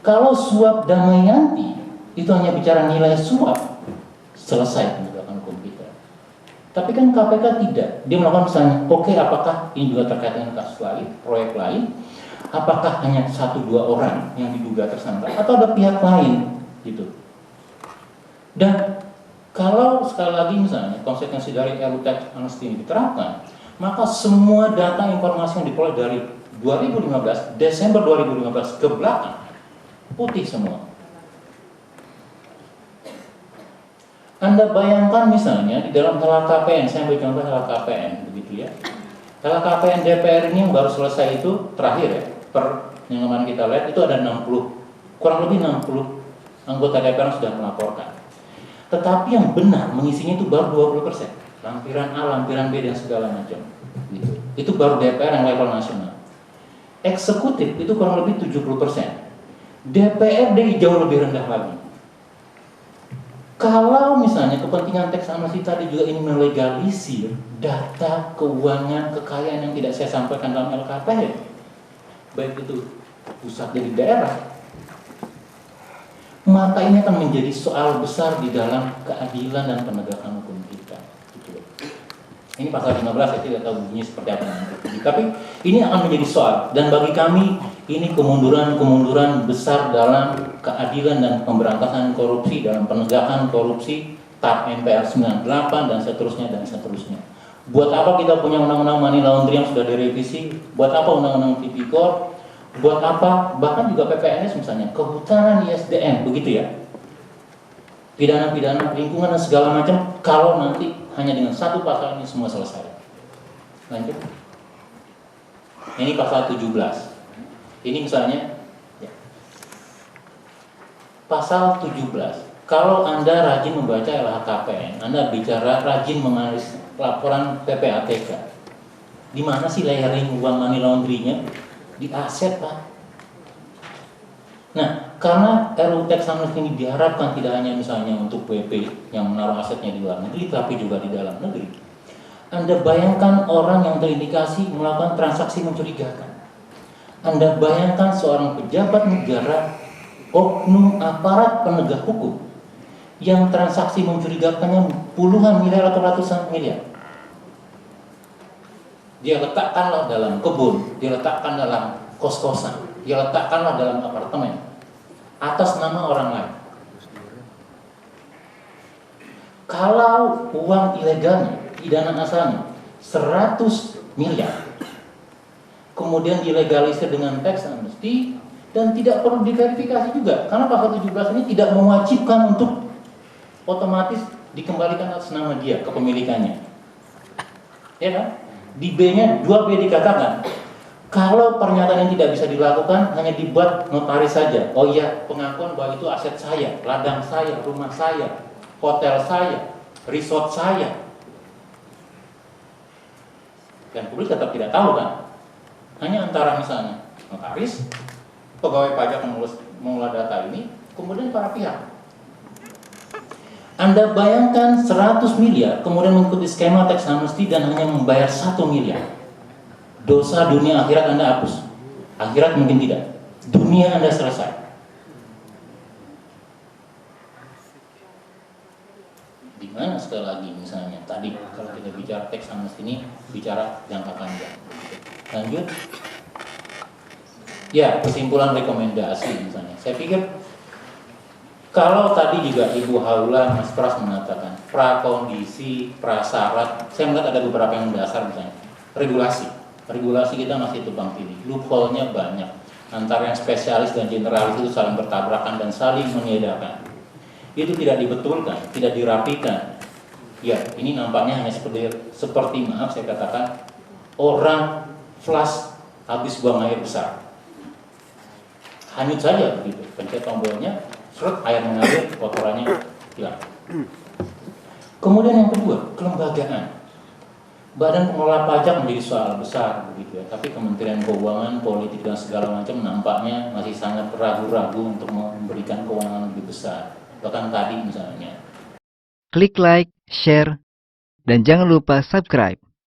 Kalau suap Damayanti itu hanya bicara nilai suap, selesai penegakan hukum kita. Tapi kan KPK tidak. Dia melakukan misalnya, oke, apakah ini juga terkait dengan kasus lain, proyek lain? Apakah hanya 1-2 orang yang diduga tersangka atau ada pihak lain gitu. Dan kalau sekali lagi misalnya konsekuensi dari RUU Tax Amnesty ini diterapkan, maka semua data informasi yang diperoleh dari 2015, Desember 2015 ke belakang, putih semua. Anda bayangkan misalnya di dalam LHKPN, saya ambil contoh LHKPN begitu ya. LHKPN DPR ini yang baru selesai itu terakhir ya, per yang kemarin kita lihat itu ada 60, kurang lebih 60 anggota DPR sudah melaporkan. Tetapi yang benar mengisinya itu baru 20%. Lampiran A, lampiran B dan segala macam. Gitu. Itu baru DPR yang level nasional. Eksekutif itu kurang lebih 70%. DPRD jauh lebih rendah lagi. Kalau misalnya kepentingan teks amnesty tadi juga ingin melegalisir data keuangan kekayaan yang tidak saya sampaikan dalam LKPN, baik itu pusat dari daerah, maka ini akan menjadi soal besar di dalam keadilan dan penegakan hukum kita. Gitu. Ini pasal 15, saya tidak tahu bunyinya seperti apa nanti. Tapi ini akan menjadi soal, dan bagi kami ini kemunduran besar dalam keadilan dan pemberantasan korupsi, dalam penegakan korupsi TAP MPR 98 dan seterusnya dan seterusnya. Buat apa kita punya undang-undang money laundering yang sudah direvisi? Buat apa undang-undang Tipikor? Buat apa? Bahkan juga PPNS misalnya, kehutanan, ISDM, begitu ya. Pidana-pidana, lingkungan dan segala macam, kalau nanti hanya dengan satu pasal ini semua selesai. Lanjut. Ini pasal 17. Ini misalnya ya. Pasal 17. Kalau Anda rajin membaca LHKPN, Anda bicara rajin menganalisis laporan PPATK. Di mana sih layering uang money laundry-nya? Di aset, Pak. Nah, karena RUU Tax Amnesty ini diharapkan tidak hanya misalnya untuk WP yang menaruh asetnya di luar negeri, tapi juga di dalam negeri. Anda bayangkan orang yang terindikasi melakukan transaksi mencurigakan. Anda bayangkan seorang pejabat negara, oknum aparat penegak hukum, yang transaksi mencurigakannya puluhan miliar atau ratusan miliar. Dia letakkanlah dalam kebun, dia letakkan dalam kos-kosan, dia letakkanlah dalam apartemen, atas nama orang lain. Kalau uang ilegalnya, pidana asalnya 100 miliar, kemudian dilegalisir dengan tax amnesty dan tidak perlu diverifikasi juga, karena pasal 17 ini tidak mewajibkan untuk otomatis dikembalikan atas nama dia, kepemilikannya. Ya kan? Di B-nya 2B dikatakan, kalau pernyataan yang tidak bisa dilakukan hanya dibuat notaris saja. Oh iya, pengakuan bahwa itu aset saya, ladang saya, rumah saya, hotel saya, resort saya. Dan publik tetap tidak tahu kan? Hanya antara misalnya notaris, pegawai pajak mengelola data ini, kemudian para pihak. Anda bayangkan 100 miliar, kemudian mengikuti skema tax amnesty dan hanya membayar 1 miliar. Dosa dunia akhirat Anda hapus. Akhirat mungkin tidak. Dunia Anda selesai. Di mana sekali lagi misalnya, tadi kalau kita bicara tax amnesty ini, bicara jangka panjang. Lanjut. Ya, kesimpulan rekomendasi misalnya. Saya pikir kalau tadi juga Ibu Haula, Mas Pras mengatakan prakondisi, prasyarat, saya melihat ada beberapa yang mendasar misalnya. Regulasi kita masih tumpang tindih, loophole-nya banyak. Antara yang spesialis dan generalis itu saling bertabrakan dan saling menyedarkan. Itu tidak dibetulkan, tidak dirapikan. Ya, ini nampaknya hanya seperti maaf saya katakan, orang flush habis buang air besar. Hanyut saja begitu, pencet tombolnya, serut, air mengalir, kotorannya hilang. Kemudian yang kedua, kelembagaan. Badan pengelola pajak menjadi soal besar begitu ya. Tapi Kementerian Keuangan, politik dan segala macam nampaknya masih sangat ragu-ragu untuk memberikan kewenangan lebih besar. Bahkan tadi misalnya. Klik like, share, dan jangan lupa subscribe.